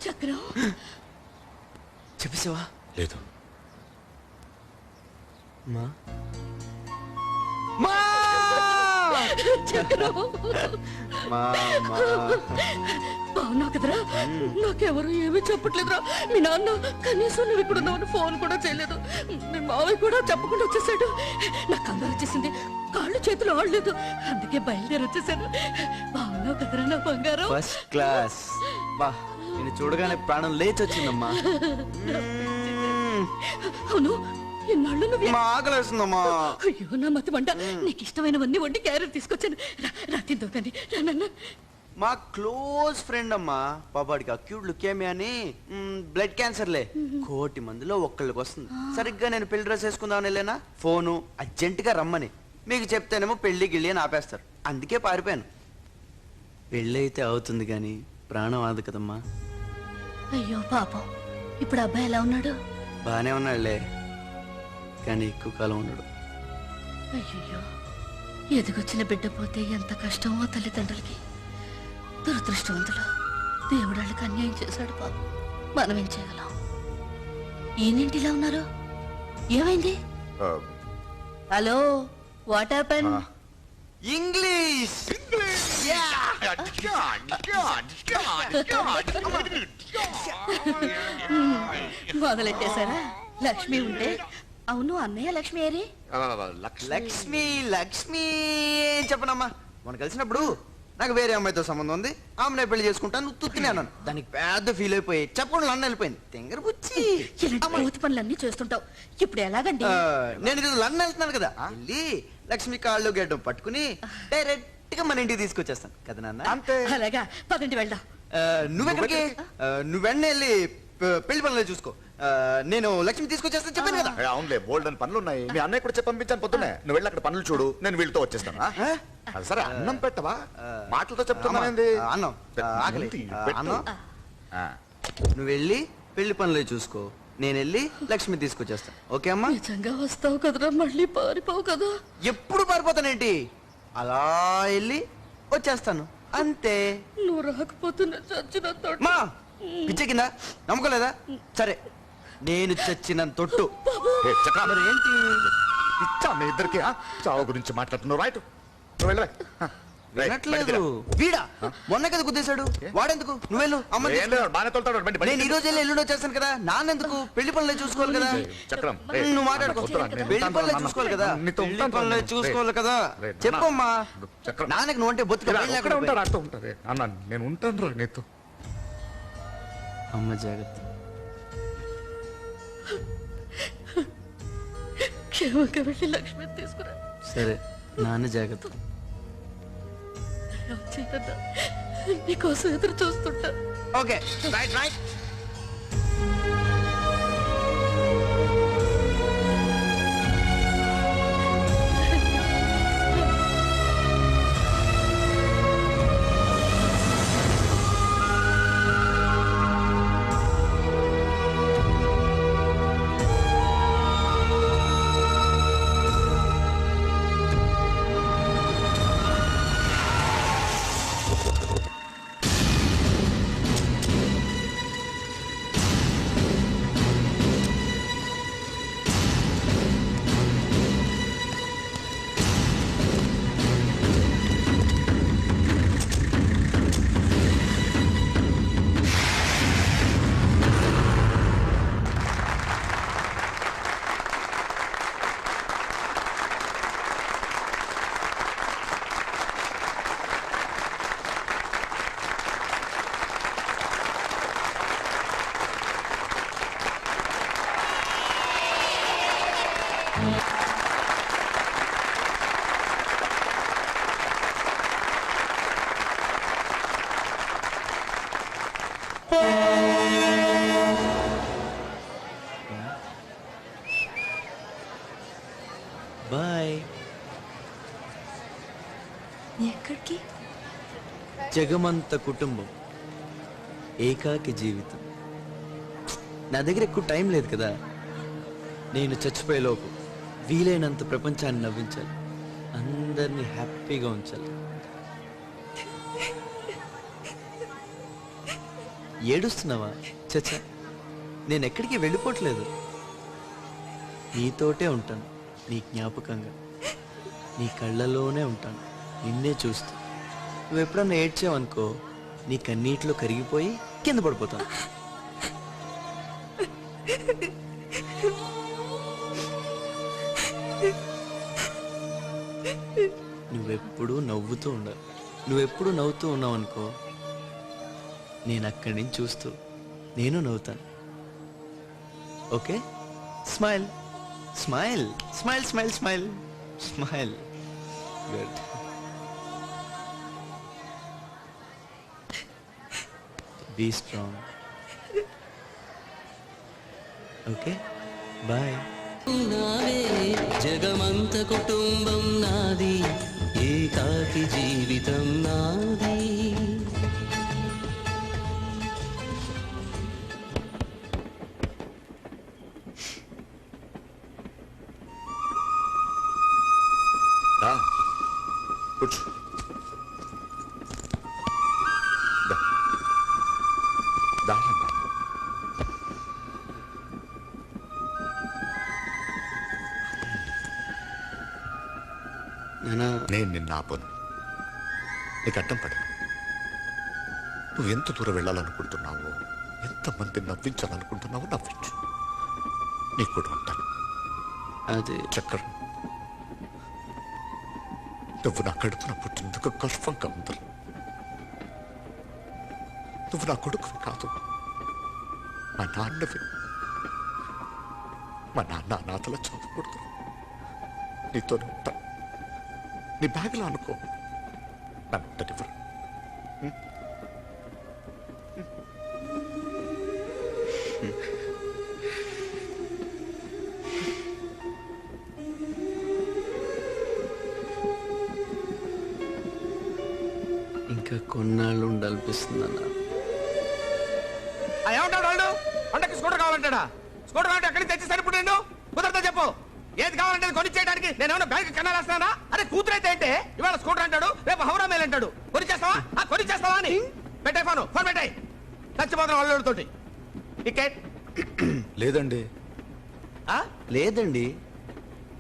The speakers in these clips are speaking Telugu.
చక్రం చెప్పేసావా? లేదు. మా చక్రం బాగున్నావు కదరా? నాకెవరు ఏమీ చెప్పట్లేదురా. మీ నాన్న కనీసం నువ్వు ఇక్కడ ఉన్నావు ఫోన్ కూడా చేయలేదు. మీ మావయ్య కూడా చెప్పకుండా వచ్చేసాడు. నాకు కంగారు వచ్చేసింది, కాళ్ళు చేతులు ఆడలేదు, అందుకే బయలుదేరి వచ్చేసాను. బాగున్నావు కదరా నా బంగారం? First class. బా నేను చూడగానే ప్రాణం లేచి వచ్చిందమ్మా. అవును, ఎన్నాళ్ళు నువ్వు ఆకలేస్తుందమ్మా. అయ్యో నా మతి వంట. నీకు ఇష్టమైనవన్నీ వండి క్యారెట్ తీసుకొచ్చాను, రా తిందో కానీ. మా క్లోజ్ ఫ్రెండ్ అమ్మా, పాపాడికి అక్యూట్ లుకేమియా అని బ్లడ్ క్యాన్సర్లే. 1,000,000 మందిలో ఒక్కళ్ళకి వస్తుంది. సరిగ్గా నేను పెళ్లి డ్రెస్ వేసుకుందామని వెళ్ళానా, ఫోను అర్జెంటుగా రమ్మని. మీకు చెప్తేనేమో పెళ్లి గిళ్ళి అని ఆపేస్తారు, అందుకే పారిపోయాను. పెళ్ళి అయితే అవుతుంది కానీ ప్రాణం ఆదు కదమ్మా. అయ్యో పాపం, ఇప్పుడు అబ్బాయి ఎలా ఉన్నాడు? బానే ఉన్నాడులే, కానీ ఎక్కువ కాలం ఉన్నాడు. అయ్యో, ఎదిగొచ్చిన బిడ్డ పోతే ఎంత కష్టమో తల్లిదండ్రులకి. దురదృష్టవంతులు, దేవుడు వాళ్ళకి అన్యాయం చేశాడు పాపం. మనం ఏం చేయగలం? ఈయనేంటి ఇలా ఉన్నారు? ఏమైంది? Hello, what happen? ఇంగ్లీష్ మొదలెట్టేశారా? లక్ష్మి ఉంటే. అవును, అన్నయ్య లక్ష్మి ఏరి? లక్ష్మి లక్ష్మి చెప్పనమ్మా. మనం కలిసినప్పుడు నాకు వేరే అమ్మాయితో సంబంధం ఉంది, ఆమెనే పెళ్లి చేసుకుంటాను, నువ్వు తుత్తినే అన్నాను. దానికి పెద్ద ఫీల్ అయిపోయి చెప్పకుండా నన్ను వెళ్ళిపోయింది. తెంగర బుచ్చి పూతి పనులన్నీ చేస్తుంటావు, ఇప్పుడు ఎలాగండి? నేను ఇది లండన్ వెళ్తున్నాను కదా, వెళ్ళి లక్ష్మి కాళ్ళు గడ్డం పట్టుకుని డైరెక్ట్ గా మన ఇంటికి తీసుకొచ్చేస్తాను కదా నాన్న. అలాగా, పదండి వెళ్దాం. నువ్వెక్కడికి? నువ్వు వెంటనే వెళ్ళి పెళ్లి పనులు చూసుకో, నేను లక్ష్మి తీసుకొచ్చేస్తాను చెప్పాను కదా. అవునులే, బోల్డ్ అని పనులు ఉన్నాయి. మీ అన్నయ్య కూడా చెప్పి పంపించాను పొద్దునే. నువ్వు వెళ్ళి అక్కడ పనులు చూడు, నేను వీళ్ళతో వచ్చేస్తాను. సరే, అన్నం పెట్టవా? మాటలతో చెప్తున్నానండి. అన్నం ఆకలి. అన్నం నువ్వు వెళ్ళి పెళ్లి పనులు చూసుకో, నేను వెళ్ళి లక్ష్మి తీసుకొచ్చేస్తాను. ఓకే అమ్మా? నిజంగా వస్తావు కదరా? మళ్ళీ పారిపోవు కదా? ఎప్పుడు పారిపోతానేంటి, అలా వెళ్ళి వచ్చేస్తాను అంతే. నువ్వు రాకపోతే చచ్చిన మా పిచ్చ కింద నమ్మకలేదా? సరే, నేను చచ్చిన తొట్టు. ఏంటి పిచ్చా మీ ఇద్దరికి? చావు గురించి మాట్లాడుతున్నావు. రైట్, వినట్లేదు. వీడా మొన్న కదా గుద్దేశాడు, వాడెందుకు? నువ్వెళ్ళు. అమ్మ నేను ఈ రోజు వెళ్ళి ఎల్లుండి వచ్చేస్తాను కదా. నాన్నెందుకు? పెళ్లి పనులే చూసుకోవాలి కదా. నువ్వు మాట్లాడుకో, పెళ్లి పనులే చూసుకోవాలి కదా. పెళ్లి పనులే చూసుకోవాలి కదా. చెప్పమ్మా, నాన్నకి నువ్వు అంటే బొత్తుగా అన్న. నేను ఉంటాను నీతో. అమ్మ జాగ్రత్త. క్షేమంగా వెళ్ళి లక్ష్మి తీసుకురా. సరే, నాన్న జాగ్రత్త. నీకోసం ఎదురు చూస్తుంటా. Okay, right right. బాయ్. ఎక్కడికి? జగమంత కుటుంబం, ఏకాకి జీవితం. నా దగ్గర ఎక్కువ టైం లేదు కదా. నేను చచ్చిపోయేలోపు వీలైనంత ప్రపంచాన్ని నవ్వించాలి, అందరినీ హ్యాపీగా ఉంచాలి. ఏడుస్తున్నావా? చచ్చా, నేను ఎక్కడికి వెళ్ళిపోవట్లేదు. నీతోటే ఉంటాను, నీ జ్ఞాపకంగా. నీ కళ్ళలోనే ఉంటాను, నిన్నే చూస్తూ. నువ్వు ఎప్పుడన్నా ఏడ్చావనుకో, నీ కన్నీటిలో కరిగిపోయి కింద పడిపోతాను. నువ్వెప్పుడూ నవ్వుతూ ఉండాలి. నువ్వెప్పుడు నవ్వుతూ ఉన్నావు అనుకో, నేను అక్కడి నుంచి చూస్తూ నేను నవ్వుతాను. Okay? Smile smile smile smile smile smile. Good. Be strong. Okay, bye. నావే జగమంత కుటుంబం నాది, ఏకాకి జీవితం నాది. రా, కూర్చో. దా. దా రండి. నానా, నేను నిన్న ఆపను, నీకు అడ్డం పడను. నువ్వు ఎంత దూరం వెళ్ళాలనుకుంటున్నావో, ఎంతమంది నవ్వించాలనుకుంటున్నావో నవ్వించు. నీకు కూడా ఉంటాను. అది చక్రం, నువ్వు నా కడుపున పుట్టినందుకు గర్వంగా ఉంది. నువ్వు నా కొడుకువి కాదు, మా నాన్నవి. మా నాన్న అనాథలో చదవకూడదు. నీతోనే ఉంటాను. నీ బ్యాగ్లో అనుకో, నన్ను ఉండనివ్వరు. ఇంకా కొన్నాళ్ళు ఉండాలనిపిస్తుంది అన్న. ఏమంటాడు వాళ్ళు? వంటకి స్కూటర్ కావాలంటాడా? స్కూటర్ కావాలంటే ఎక్కడికి తెచ్చి సరిపడు. కుదరతో చెప్పు. ఏది కావాలంటే కొనిచ్చేయడానికి నేనేమన్నా బ్యాంక్ కన్నాలేస్తానా? అరే కూతురైతే అంటే ఇవాళ స్కూటర్ అంటాడు, రేపు హౌరా మేల్ అంటాడు. కొనిచ్చేస్తావా? కొనిచ్చేస్తావా అని పెట్టే ఫోన్ పెట్టాయి. చచ్చిపోతాను వాళ్ళతోటి. టికెట్ లేదండి. లేదండి.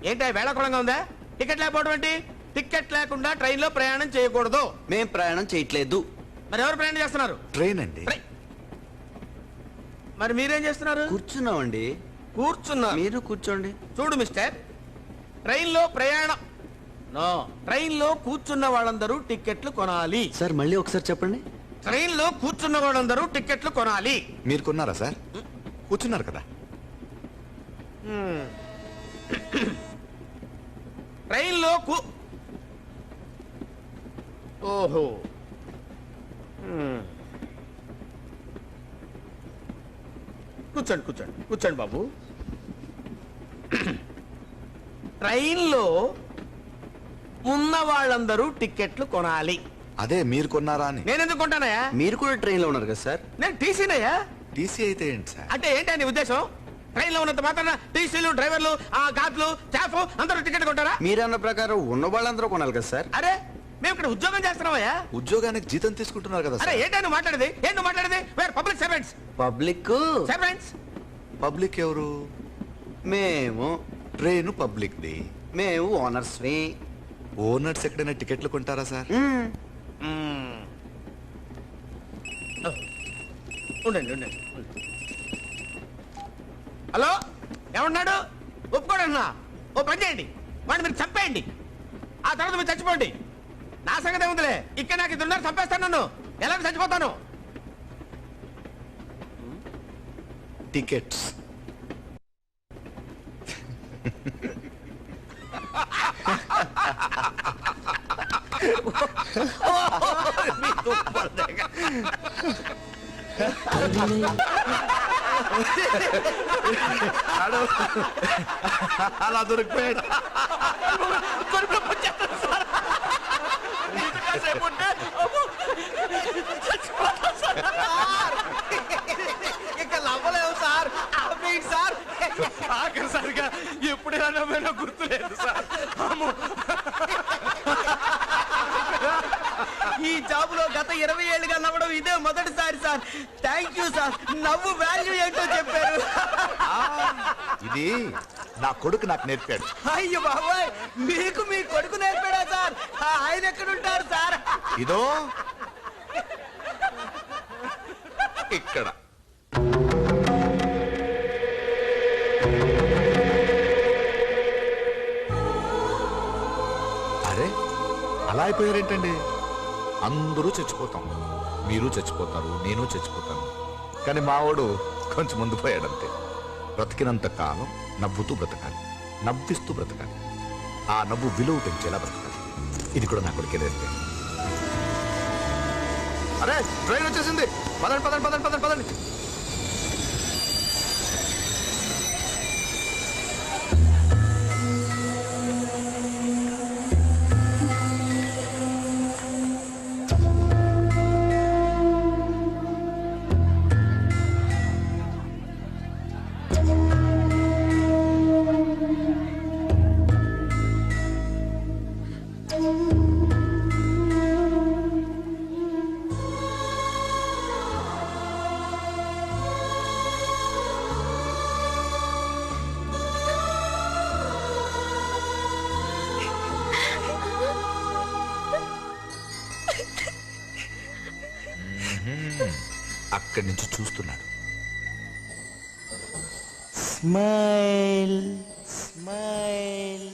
ఏంటి వేళాకుళంగా ఉందా? టికెట్ లేకపోవడం ఏంటి? టికెట్ లేకుండా ట్రైన్ లో ప్రయాణం చేయకూడదు. మేం ప్రయాణం చేయట్లేదు. మరి ఎవరు ప్రయాణం చేస్తున్నారు? ట్రైన్ అండి. మరి మీరేం చేస్తున్నారు? కూర్చున్నామండి. కూర్చున్నారు. మీరు కూర్చోండి. చూడు మిస్టర్, ట్రైన్ లో ప్రయాణం నో, ట్రైన్ లో కూర్చున్న వాళ్ళందరూ టికెట్లు కొనాలి. సార్ మళ్ళీ ఒకసారి చెప్పండి. ట్రైన్ లో కూర్చున్న వాళ్ళందరూ టికెట్లు కొనాలి. మీరు కొన్నారా సార్? కూర్చున్నారు కదా. ట్రైన్ లో ఓహో కూర్చోండి కూర్చోండి కూర్చోండి బాబు. ట్రైన్ లో ఉన్న వాళ్ళందరూ టికెట్లు కొనాలి. అదే మీరు కొన్నారా అని. నేను ఎందుకు కొంటానయ్యా? మీరు కూడా ట్రైన్ లో ఉన్నారు కదా సార్? నేను టీసీనయ్యా. టీసీ అయితే ఏంటి సార్? అంటే ఏంటి నీ ఉద్దేశం? ట్రైన్ లో ఉన్నంత మాత్రాన టీసీలు, డ్రైవర్లు, గాతులు, స్టాఫ్ అందరూ టికెట్ కొంటారా? మీరన్న ప్రకారం ఉన్న వాళ్ళందరూ కొనాలి కదా సార్? అరే మేము ఇక్కడ ఉద్యోగం చేస్తున్నామయ్యా. ఉద్యోగానికి జీతం తీసుకుంటున్నారు కదా అరే సార్. ఏంటని మాట్లాడేది? ఏం నువ్వు మాట్లాడేది? Wear public servants. Public servants public ఎవరు? మేము. Train public the. మేము ఓనర్స్. ఓనర్స్ ఎక్కడైనా టికెట్లు కొంటారా సార్? ఉండండి ఉండండి. హలో, ఏమన్నాడు? ఒప్పుకోడన్నా. ఓ పని చేయండి, వాడిని మీరు చంపేయండి. ఆ తర్వాత మీరు చచ్చిపోండి. నా సంగతి ఏముందిలే. ఇక్కడ నాకు ఇద్దరున్నారు, చంపేస్తాను. నన్ను ఎలాగో చచ్చిపోతాను. టికెట్స్. అలా దొరికిపోయాడు. ఇక నవ్వలేవు సార్. సార్ ఆఖరిసారిగా ఎప్పుడైనా నవ్వేనా గుర్తులేదు సార్. ఈ జాబులో గత 20 ఏళ్ళుగా నవ్వడం ఇదే మొదటిసారి sir. Sir, thank you sir. నవ్వు వాల్యూ ఏంటో చెప్పారు. ఇది నా కొడుకు నాకు నేర్పాడు. అయ్యో బాబాయ్, మీకు మీ కొడుకు నేర్పాడా సార్? ఆయన ఎక్కడుంటారు సార్? ఇదో ఇక్కడ. అరే అలా అయిపోయారేంటండి? అందరూ చచ్చిపోతాం, మీరు చచ్చిపోతారు, నేను చచ్చిపోతాను. కానీ మావాడు కొంచెం ముందు పోయాడంతే. బ్రతికినంత కాలం నవ్వుతూ బ్రతకాలి, నవ్విస్తూ బ్రతకాలి, ఆ నవ్వు విలువ పెంచేలా బ్రతకాలి. ఇది కూడా నా కొడుకే నేర్పాడు. అరే ట్రైన్ వచ్చేసింది, పదండి పదండి పదండి పదండి పదండి. అక్కడి నుంచి చూస్తున్నాడు. Smile smile